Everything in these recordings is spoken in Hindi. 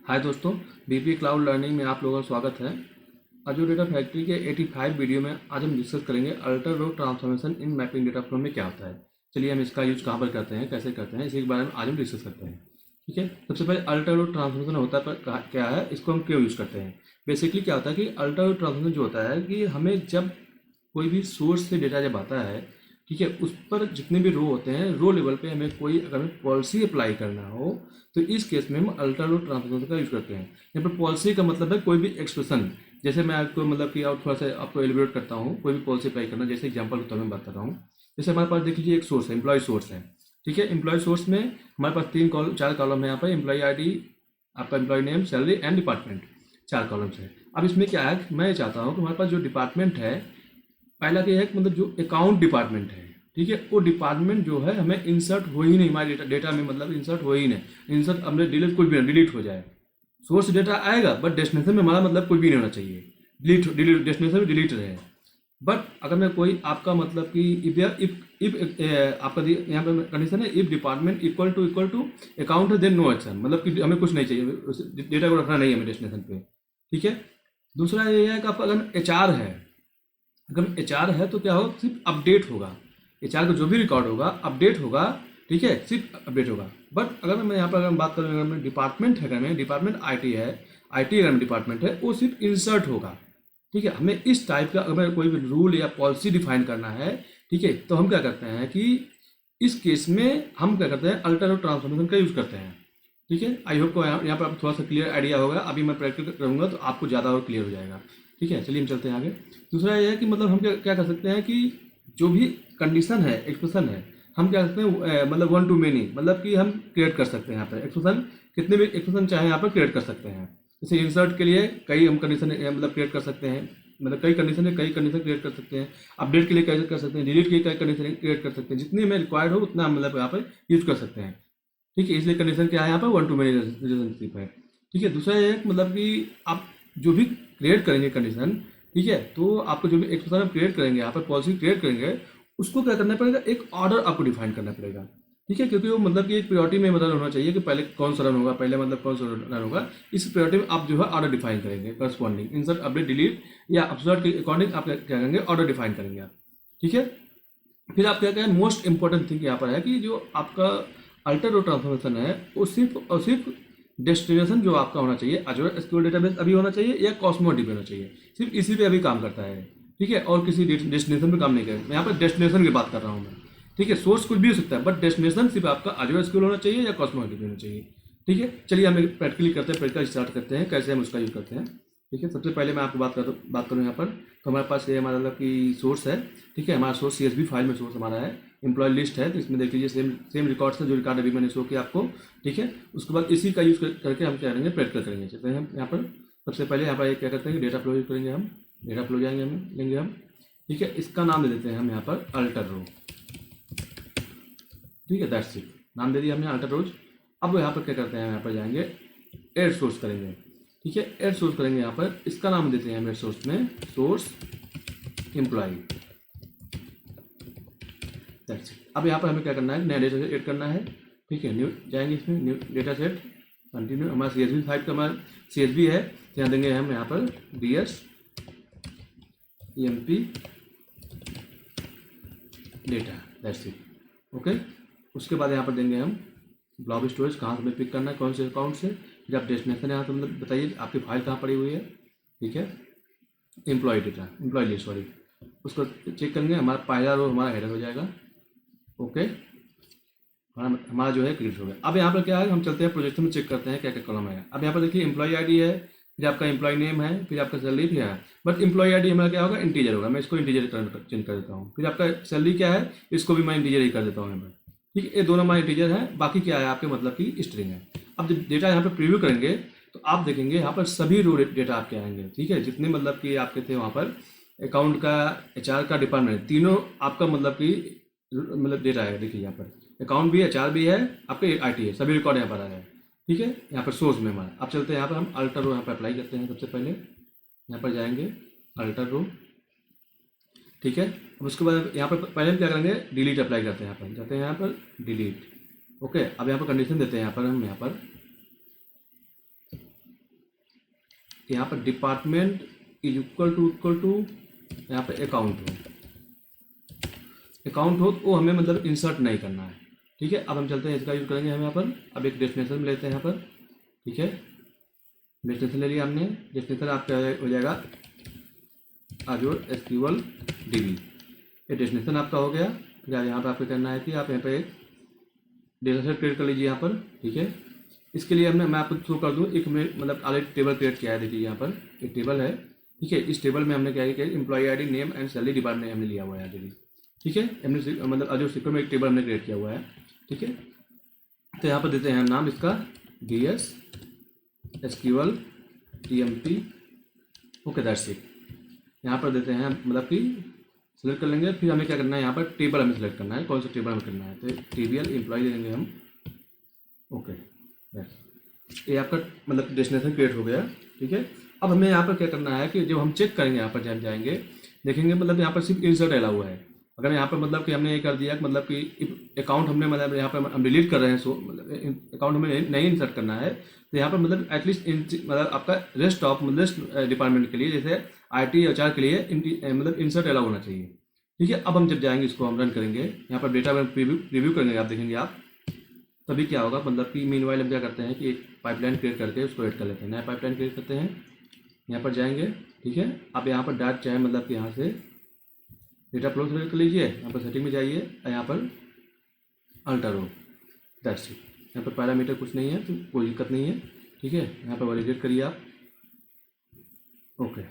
हाय दोस्तों, बीपी क्लाउड लर्निंग में आप लोगों का स्वागत है। अजूर डेटा फैक्ट्री के 85 वीडियो में आज हम डिस्कस करेंगे alter row transformation in mapping data flow में क्या होता है। चलिए हम इसका यूज कहाँ पर करते हैं, कैसे करते हैं, इसी के बारे में आज हम डिस्कस करते हैं। ठीक है, सबसे पहले अल्टर रो ट्रांसफॉर्मेशन होता है पर क्या है, इसको हम क्यों यूज़ करते हैं। बेसिकली क्या होता है कि अल्टर रो ट्रांसफॉर्मेशन जो होता है कि हमें जब कोई भी सोर्स से डेटा जब आता है, ठीक है, उस पर जितने भी रो होते हैं, रो लेवल पे हमें कोई अगर हमें पॉलिसी अप्लाई करना हो तो इस केस में हम अल्टर रो ट्रांसफॉर्मेशन का यूज करते हैं। यहाँ पर पॉलिसी का मतलब है कोई भी एक्सप्रेशन। जैसे मैं आपको मतलब कि आप थोड़ा सा आपको एलिब्रेट करता हूँ, कोई भी पॉलिसी अप्लाई करना, जैसे एग्जाम्पल के तौर में बात कर रहा हूँ। जैसे हमारे पास देख लीजिए एक सोर्स है, एम्प्लॉय सोर्स है। ठीक है, एम्प्लॉय सोर्स में हमारे पास चार कॉलम है। यहाँ पर एम्प्लॉय आईडी, आपका employee name, salary and department, चार कॉलम्स है। अब इसमें क्या है, मैं चाहता हूँ कि हमारे पास जो डिपार्टमेंट है, पहला क्या है मतलब जो अकाउंट डिपार्टमेंट है, ठीक है, वो डिपार्टमेंट जो है हमें इंसर्ट हो ही नहीं हमारे डेटा में, मतलब इंसर्ट हो ही नहीं। इंसर्ट हमने डिलीट कुछ भी ना, डिलीट हो जाए। सोर्स डेटा आएगा बट डेस्टिनेशन में हमारा मतलब कुछ भी नहीं होना चाहिए। डिलीट डेस्टिनेशन में डिलीट रहे। बट अगर मैं कोई आपका मतलब कि इफ आपका यहाँ पे कंडीशन है, if department equal to account है देन नो एक्शन, मतलब कि हमें कुछ नहीं चाहिए, डेटा को रखना नहीं है हमें डेस्टिनेशन पे। ठीक है, दूसरा ये है कि आपका अगर एचआर है, अगर एचआर है तो क्या होगा, सिर्फ अपडेट होगा। एचआर का जो भी रिकॉर्ड होगा अपडेट होगा। ठीक है, सिर्फ अपडेट होगा। बट अगर मैं यहाँ पर अगर बात करूँ, अगर मैं डिपार्टमेंट है, अगर मैं डिपार्टमेंट आईटी है, आईटी अगर डिपार्टमेंट है, वो सिर्फ इंसर्ट होगा। ठीक है, हमें इस टाइप का अगर कोई भी रूल या पॉलिसी डिफाइन करना है, ठीक है, तो हम क्या करते हैं कि इस केस में हम क्या करते हैं, अल्टर ट्रांसफॉर्मेशन का यूज़ करते हैं। ठीक है, आई होप को यहाँ पर थोड़ा सा क्लियर आइडिया होगा। अभी मैं प्रैक्टिस करूँगा तो आपको ज़्यादा और क्लियर हो जाएगा। ठीक है, चलिए हम चलते हैं आगे। दूसरा ये है कि मतलब हम क्या कर सकते हैं कि जो भी कंडीशन है, एक्सप्रेशन है, हम क्या करते हैं मतलब वन टू मेनी, मतलब कि हम क्रिएट कर सकते हैं यहाँ पर एक्सप्रेशन, कितने भी एक्सप्रेशन चाहे यहाँ पर क्रिएट कर सकते हैं। जैसे इंसर्ट के लिए कई हम कंडीशन मतलब क्रिएट कर सकते हैं, मतलब कई कंडीशन क्रिएट कर सकते हैं। अपडेट के लिए कैसे कर सकते हैं, डिलीट के लिए कई कंडीशन क्रिएट कर सकते हैं। जितनी हमें रिक्वायर्ड हो उतना हम मतलब यहाँ पर यूज़ कर सकते हैं। ठीक है, इसलिए कंडीशन क्या है यहाँ पर, वन टू मेनी रिलेशनशिप है। ठीक है, दूसरा ये है कि मतलब कि आप जो भी क्रिएट करेंगे कंडीशन, ठीक है, तो आपको जो भी एक्सप्रेशन क्रिएट करेंगे, यहाँ पर पॉलिसी क्रिएट करेंगे, उसको क्या करना पड़ेगा, एक ऑर्डर आपको डिफाइन करना पड़ेगा। ठीक है, क्योंकि वो मतलब कि एक प्रायोरिटी में मतलब होना चाहिए कि पहले कौन सा रन होगा, पहले मतलब कौन सा रन होगा। इस प्रायोरिटी में आप जो है ऑर्डर डिफाइन करेंगे, करस्पॉन्डिंग इंसर्ट अपडेट डिलीट या अपसर्ट के अकॉर्डिंग आप क्या करेंगे, ऑर्डर डिफाइन करेंगे आप। ठीक है, फिर आप क्या कहें, मोस्ट इंपॉर्टेंट थिंग यहाँ पर है कि जो आपका अल्टर रो ट्रांसफॉर्मेशन है, वो सिर्फ और सिर्फ डेस्टिनेशन जो आपका होना चाहिए, अजूर एसक्यूएल डेटाबेस अभी होना चाहिए या कॉस्मो डीबी होना चाहिए, सिर्फ इसी पे अभी काम करता है। ठीक है, और किसी डेस्टिनेशन पे काम नहीं करेगा। मैं यहाँ पर डेस्टिनेशन की बात कर रहा हूँ मैं। ठीक है, सोर्स कुछ भी हो सकता है बट डेस्टिनेशन सिर्फ आपका अजूर एसक्यूएल होना चाहिए या कॉस्मो डीबी होना चाहिए। ठीक है, चलिए हम प्रैक्टिकली करते हैं, प्रैक्टिकल स्टार्ट करते हैं कैसे हम उसका यूज़ करते हैं। ठीक है, सबसे पहले मैं आपको बात करूँ यहाँ पर, तो हमारे पास ये हमारा मतलब कि सोर्स है। ठीक है, हमारा सोर्स CSV फाइल में सोर्स हमारा है, एम्प्लॉय लिस्ट है, तो इसमें देख लीजिए सेम रिकॉर्ड्स है जो रिकॉर्ड अभी मैंने शो किया आपको। ठीक है, उसके बाद इसी का यूज़ करके हम क्या करेंगे, प्रैक्टिकल करेंगे। चलते हैं हम यहाँ पर। सबसे पहले यहाँ पर क्या करते हैं कि डेटा फ्लो यूज करेंगे हम, डेटा फ्लो जाएंगे हम लेंगे हम। ठीक है, इसका नाम दे देते हैं हम यहाँ पर अल्टर रो। ठीक है, दैट्स इट, नाम दे दिया हमने अल्टर रोज। अब यहाँ पर क्या करते हैं, यहाँ पर जाएंगे एड सोर्स करेंगे। ठीक है, एड सोर्स करेंगे यहाँ पर, इसका नाम देते हैं हम सोर्स में सोर्स एम्प्लॉय। That's it. अब यहाँ पर हमें क्या करना है, नया डेटा सेट ऐड करना है। ठीक है, न्यू जाएंगे, इसमें न्यू डेटा सेट, कंटिन्यू। हमारा CSV फाइल का हमारा CSV है, तो यहाँ देंगे हम यहाँ पर DS EMP data. That's it, okay. उसके बाद यहाँ पर देंगे हम ब्लॉब स्टोरेज, कहाँ से हमें पिक करना है, कौन से अकाउंट से। फिर आप डेस्टिनेशन यहाँ से मतलब बताइए आपकी फाइल कहाँ पड़ी हुई है। ठीक है, employee data, employee list sorry, उसको चेक करेंगे। हमारा पहला रो हमारा हेडर हो जाएगा। ओके, हमारा जो है क्रिएट हो गया। अब यहाँ पर क्या है, हम चलते हैं प्रोजेक्शन में, चेक करते हैं क्या क्या कॉलम है। अब यहाँ पर देखिए एम्प्लॉय आईडी है, फिर आपका एम्प्लॉय नेम है, फिर आपका सैलरी भी है। बट एम्प्लॉय आईडी हमारा क्या होगा, इंटीजर होगा, मैं इसको इंटीजर चेंज कर देता हूँ। फिर आपका सैलरी क्या है, इसको भी मैं इंटीजर ही कर देता हूँ यहाँ पर। ठीक है, ये दोनों हमारे इंटीजर हैं, बाकी क्या है आपके मतलब की स्ट्रिंग है। अब जब डेटा यहाँ पर प्रीव्यू करेंगे तो आप देखेंगे यहाँ पर सभी रो डेटा आपके आएंगे। ठीक है, जितने मतलब कि आपके थे वहाँ पर अकाउंट का, HR का, डिपार्टमेंट, तीनों आपका मतलब कि मतलब डेटा है। देखिए यहाँ पर अकाउंट भी है, HR भी है, आपके IT है, सभी रिकॉर्ड यहाँ पर आ रहा है। ठीक है, यहाँ पर सोर्स में हमारा। अब चलते हैं यहाँ पर, हम अल्टर रो यहाँ पर अप्लाई करते हैं। सबसे पहले यहाँ पर जाएंगे अल्टर रो। ठीक है, अब उसके बाद यहाँ पर पहले हम क्या करेंगे, डिलीट अप्लाई करते हैं। यहाँ पर जाते हैं, यहाँ पर डिलीट। ओके, अब यहाँ पर कंडीशन देते हैं, यहाँ पर हम यहाँ पर यहाँ पर डिपार्टमेंट इज इक्वल टू यहाँ पर अकाउंट हो तो वो हमें मतलब इंसर्ट नहीं करना है। ठीक है, अब हम चलते हैं, इसका यूज करेंगे हम यहाँ पर। अब एक डेस्टिनेशन में लेते हैं यहाँ पर। ठीक है, डेस्टिनेशन ले लिया हमने। डेस्टिनेशन आपका हो जाएगा Azure SQL DB। ये डेस्टिनेशन आपका हो गया। फिर यहाँ पर आपको करना है कि आप यहाँ पर एक डेटा सेट क्रिएट कर लीजिए यहाँ पर। ठीक है, इसके लिए मैं आपको थ्रू कर दूँ, एक हमने मतलब ऑलरेडी टेबल क्रिएट किया है। देखिए यहाँ पर एक टेबल है। ठीक है, इस टेबल में हमने क्या किया, employee ID, name and salary department हमने लिया हुआ है ऑलरेडी। ठीक है, हमने मतलब Azure SQL में एक टेबल हमने क्रिएट किया हुआ है। ठीक है, तो यहाँ पर देते हैं नाम इसका DS SQL TMP। Okay, that's it. यहाँ पर देते हैं मतलब कि सिलेक्ट कर लेंगे। फिर हमें क्या करना है, यहाँ पर टेबल हमें सिलेक्ट करना है, कौन सा टेबल हमें करना है। तो TBL एम्प्लॉय देंगे हम। ओके, ये आपका मतलब डेस्टिनेशन क्रिएट हो गया। ठीक है, अब हमें यहाँ पर क्या करना है कि जब हम चेक करेंगे, यहाँ पर जब जाएंगे देखेंगे मतलब यहाँ पर सिर्फ इंसर्ट अलाउ हुआ है। अगर यहाँ पर मतलब कि हमने ये कर दिया कि मतलब कि अकाउंट हमने मतलब यहाँ पर हम डिलीट कर रहे हैं, सो मतलब अकाउंट हमें नहीं इंसर्ट करना है, तो यहाँ पर मतलब एटलीस्ट मतलब आपका रेस्ट ऑफ मतलब डिपार्टमेंट के लिए, जैसे IT HR के लिए मतलब इंसर्ट अलाउ होना चाहिए। ठीक है, अब हम जब जाएंगे, इसको हम रन करेंगे, यहाँ पर डेटा रिव्यू करेंगे, आप देखेंगे आप तभी क्या होगा मतलब कि मीनवाइल हम क्या करते हैं कि एक पाइपलाइन क्रिएट करके उसको ऐड कर लेते हैं। नया पाइपलाइन क्रिएट करते हैं, यहाँ पर जाएंगे। ठीक है, आप यहाँ पर डाट चाहे मतलब कि यहाँ से डेटा फ्लो सेलेक्ट कर लीजिए, यहाँ पर सेटिंग में जाइए, यहाँ पर अल्टर रो, दैट्स इट। यहाँ पर पैरामीटर कुछ नहीं है तो कोई दिक्कत नहीं है। ठीक है, यहाँ पर वैलिडेट करिए आप। ओके,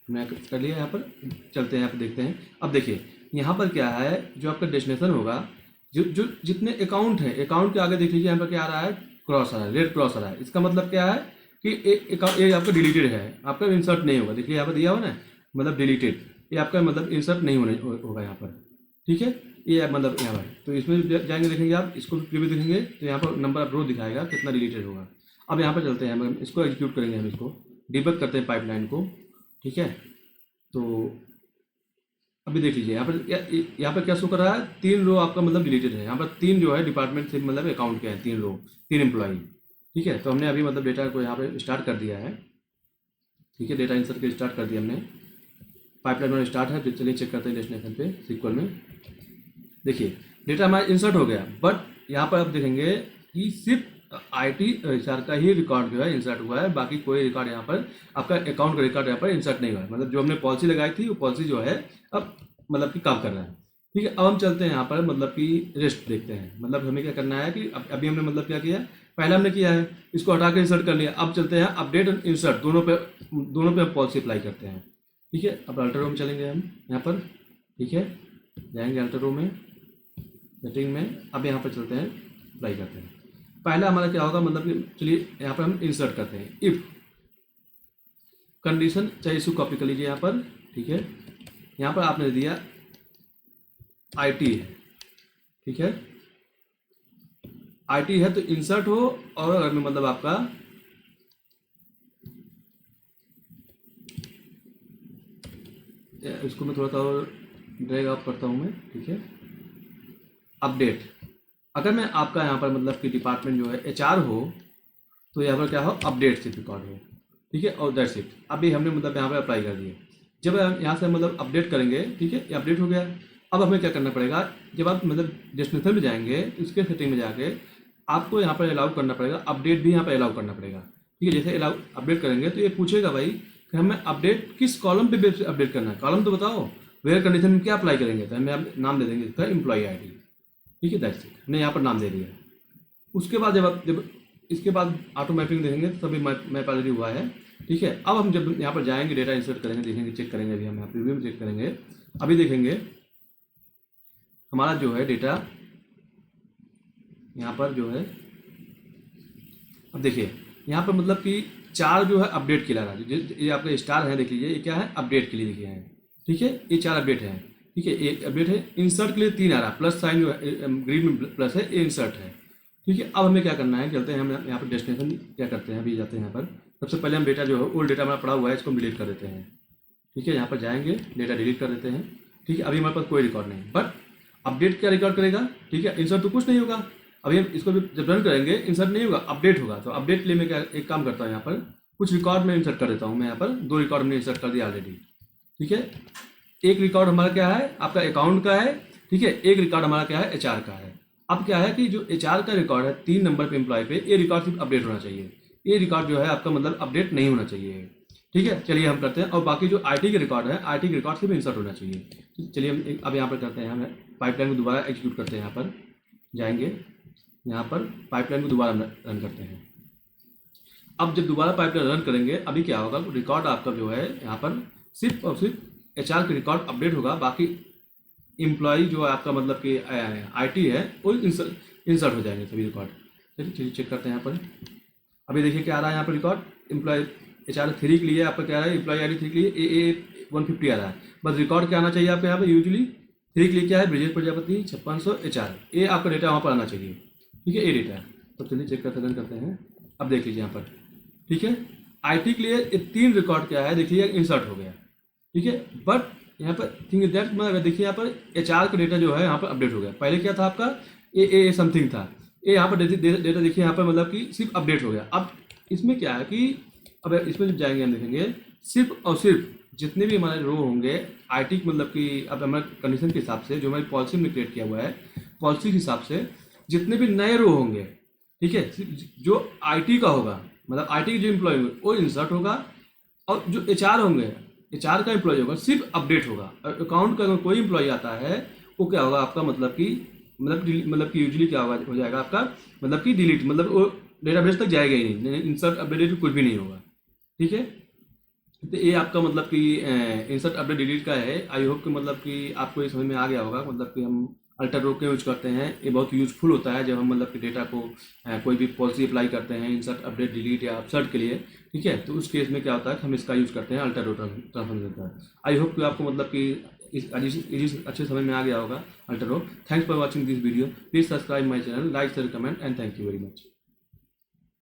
मैं कर लिया। यहाँ पर चलते हैं, यहाँ पर देखते हैं। अब देखिए यहाँ पर क्या है, जो आपका डेस्टिनेशन होगा, जो जितने अकाउंट हैं, अकाउंट के आगे देख लीजिए यहाँ पर क्या आ रहा है, क्रॉस आ रहा है, रेड क्रॉस आ रहा है। इसका मतलब क्या है कि ये आपका डिलीटेड है, आपका इंसर्ट नहीं होगा। देखिए यहाँ पर दिया हुआ ना, मतलब डिलीटेड, ये आपका मतलब इंसर्ट नहीं होगा यहाँ पर। ठीक है, ये मतलब यहाँ पर, तो इसमें जाएंगे देखेंगे आप, इसको प्रीव्यू देखेंगे तो यहाँ पर नंबर ऑफ रो दिखाएगा कितना डिलीटेड होगा। अब यहाँ पर चलते हैं, हम इसको एग्जीक्यूट करेंगे, हम इसको डिबग करते हैं पाइपलाइन को। ठीक है, तो अभी देख लीजिए यहाँ पर क्या शो कर रहा है, 3 रो आपका मतलब डिलीटेड है। यहाँ पर 3 जो है डिपार्टमेंट से मतलब अकाउंट के हैं, 3 रो, 3 एम्प्लॉई। ठीक है, तो हमने अभी मतलब डेटा को यहाँ पे स्टार्ट कर दिया है। ठीक है, डेटा इंसर्ट के स्टार्ट कर दिया हमने, पाइपलाइन में स्टार्ट है। चलिए चेक करते हैं डेस्टिनेशन पे SQL में। देखिए डेटा हमारा इंसर्ट हो गया, बट यहाँ पर आप देखेंगे कि सिर्फ IT HR का ही रिकॉर्ड जो है इंसर्ट हुआ है, बाकी कोई रिकॉर्ड यहाँ पर आपका अकाउंट का रिकॉर्ड यहाँ पर इंसर्ट नहीं हुआ है। मतलब जो हमने पॉलिसी लगाई थी वो पॉलिसी जो है अब मतलब कि काम कर रहा है। ठीक है, अब हम चलते हैं यहाँ पर मतलब कि रेस्ट देखते हैं। मतलब हमें क्या करना है कि अभी हमने मतलब क्या किया, पहले हमने किया है इसको हटा के इंसर्ट कर लिया। अब चलते हैं अपडेट और इंसर्ट दोनों पे हम पॉलिसी अप्लाई करते हैं। ठीक है, अब अल्टर रो में चलेंगे हम यहाँ पर। ठीक है, जाएंगे अल्टर रो में, सेटिंग में। अब यहाँ पर चलते हैं, अप्लाई करते हैं। पहला हमारा क्या होगा मतलब कि चलिए यहाँ पर हम इंसर्ट करते हैं, इफ कंडीशन, चाहे इसको कॉपी कर लीजिए यहाँ पर। ठीक है, यहाँ पर आपने दिया IT है। ठीक है, IT है तो इंसर्ट हो, और अगर मतलब आपका इसको मैं थोड़ा सा और ड्रैग अप करता हूँ मैं। ठीक है, अपडेट, अगर मैं आपका यहाँ पर मतलब कि डिपार्टमेंट जो है HR हो तो यहाँ पर क्या हो, अपडेट से रिकॉर्ड हो। ठीक है, और दैट्स इट। अभी हमने मतलब यहाँ पर अप्लाई कर दिए। जब हम यहाँ से मतलब अपडेट करेंगे, ठीक है, ये अपडेट हो गया। अब हमें क्या करना पड़ेगा, जब आप मतलब डेस्टिनेशन में जाएंगे इसके सेटिंग में जाके आपको यहाँ पर अलाउ करना पड़ेगा, अपडेट भी यहाँ पर अलाउ करना पड़ेगा। ठीक है, जैसे अलाउ अपडेट करेंगे तो ये पूछेगा भाई कि हमें अपडेट किस कॉलम पे बेस अपडेट करना है, कॉलम तो बताओ, वेयर कंडीशन में क्या अप्लाई करेंगे, तो हमें नाम दे देंगे इसका एम्प्लॉई ID। ठीक है, दैट्स इट, हमने यहाँ पर नाम दे दिया। उसके बाद जब इसके बाद ऑटो मैपिंग देखेंगे तो सभी मैप ऑलरेडी हुआ है। ठीक है, अब हम जब यहाँ पर जाएंगे डेटा इंसर्ट करेंगे, देखेंगे, चेक करेंगे। अभी हम यहाँ प्रीव्यू में चेक करेंगे, अभी देखेंगे हमारा जो है डेटा यहाँ पर जो है, अब देखिए यहाँ पर मतलब कि 4 जो है अपडेट के लिए, ये आपका स्टार है, देख लीजिए ये क्या है, अपडेट के लिए लिखे हैं। ठीक है, ये 4 अपडेट हैं। ठीक है, एक अपडेट है, इंसर्ट के लिए 3 आ रहा है, प्लस साइन जो है ग्रीन में प्लस है, ये इंसर्ट है। ठीक है, अब हमें क्या करना है, चलते हैं हम यहाँ पर डेस्टिनेशन क्या करते हैं, अभी जाते हैं यहाँ पर। सबसे पहले हम डेटा जो है ओल्ड डेटा हमारा पड़ा हुआ है, इसको हम डिलीट कर देते हैं। ठीक है, यहाँ पर जाएंगे, डेटा डिलीट कर देते हैं। ठीक है, अभी हमारे पास कोई रिकॉर्ड नहीं, बट अपडेट क्या रिकॉर्ड करेगा। ठीक है, इंसर्ट तो कुछ नहीं होगा, अभी हम इसको भी जब रन करेंगे इंसर्ट नहीं होगा, अपडेट होगा। तो अपडेट के लिए मैं क्या एक काम करता हूँ, यहाँ पर कुछ रिकॉर्ड में इंसर्ट कर देता हूँ मैं यहाँ पर। 2 रिकॉर्ड मैंने इंसर्ट कर दिया ऑलरेडी, ठीक है। एक रिकॉर्ड हमारा क्या है, आपका अकाउंट का है, ठीक है। एक रिकॉर्ड हमारा क्या है, एचआर का है। अब क्या है कि जो एचआर का रिकॉर्ड है 3 नंबर पे एम्प्लॉय पे, ये रिकॉर्ड सिर्फ अपडेट होना चाहिए। ये रिकॉर्ड जो है आपका मतलब अपडेट नहीं होना चाहिए, ठीक है। चलिए हम करते हैं। और बाकी जो आईटी के रिकॉर्ड है, आईटी के रिकॉर्ड सिर्फ इंसर्ट होना चाहिए। चलिए हम अब यहाँ पर करते हैं, हमें पाइपलाइन को दोबारा एग्जीक्यूट करते हैं। यहाँ पर जाएंगे, यहाँ पर पाइपलाइन को दोबारा रन करते हैं। अब जब दोबारा पाइपलाइन रन करेंगे, अभी क्या होगा, रिकॉर्ड आपका जो है यहाँ पर सिर्फ और सिर्फ एचआर के रिकॉर्ड अपडेट होगा। बाकी एम्प्लॉय जो आपका मतलब कि आईटी है वो इंसर्ट हो जाएंगे सभी रिकॉर्ड। चलिए चेक करते हैं यहाँ पर। अभी देखिए क्या आ रहा है यहाँ पर रिकॉर्ड। एम्प्लॉय एचआर 3 के लिए आपका क्या आ रहा है, एम्प्लॉय आईडी 3 के लिए AA150 आ रहा है। बस रिकॉर्ड क्या आना चाहिए आपको यहाँ पर, यूजुअली 3 के लिए क्या है, ब्रिजेश प्रजापति 5600 एचआर, ये आपका डेटा वहाँ पर आना चाहिए, ठीक है। ये डेटा है। तो चलिए चेक करते रन करते हैं। अब देख लीजिए यहाँ पर, ठीक है। आईटी के लिए ये 3 रिकॉर्ड क्या है, देखिए इंसर्ट हो गया, ठीक है। बट यहाँ पर थिंग इज दैट, मतलब देखिए यहाँ पर एचआर का डेटा जो है यहाँ पर अपडेट हो गया। पहले क्या था आपका, ए समथिंग था, ये यहाँ पर डेटा देखिए यहाँ पर मतलब कि सिर्फ अपडेट हो गया। अब इसमें क्या है कि अब इसमें जब जाएंगे हम देखेंगे सिर्फ और सिर्फ जितने भी हमारे रो होंगे आईटी मतलब कि अब हमारे कंडीशन के हिसाब से जो हमारी पॉलिसी में क्रिएट किया हुआ है, पॉलिसी के हिसाब से जितने भी नए रो होंगे, ठीक है, जो आईटी का होगा, मतलब आईटी के जो एम्प्लॉय होंगे वो इंसर्ट होगा। और जो एचआर होंगे, एचआर का एम्प्लॉय होगा सिर्फ अपडेट होगा। और अकाउंट का अगर कोई एम्प्लॉय आता है वो क्या होगा आपका मतलब कि यूजुअली क्या होगा, हो जाएगा आपका मतलब कि डिलीट, मतलब वो डेटाबेस तक जाएगा ही नहीं, इंसर्ट अपडेट कुछ भी नहीं होगा, ठीक है। तो ये आपका मतलब कि इंसर्ट अपडेट डिलीट का है। आई होप कि मतलब कि आपको ये समझ में आ गया होगा, मतलब कि हम अल्टर रो क्यों यूज करते हैं। ये बहुत यूजफुल होता है जब हम मतलब कि डेटा को कोई भी पॉलिसी अप्लाई करते हैं, इंसर्ट अपडेट डिलीट या अपसर्ट के लिए, ठीक है। तो उस केस में क्या होता है कि हम इसका यूज करते हैं, अल्टर रो ट्रांसफॉर्मेशन का। आई होप कि आपको मतलब कि अच्छे समझ में आ गया होगा alter row. Thanks for watching this video. Please subscribe my channel, like share comment and thank you very much.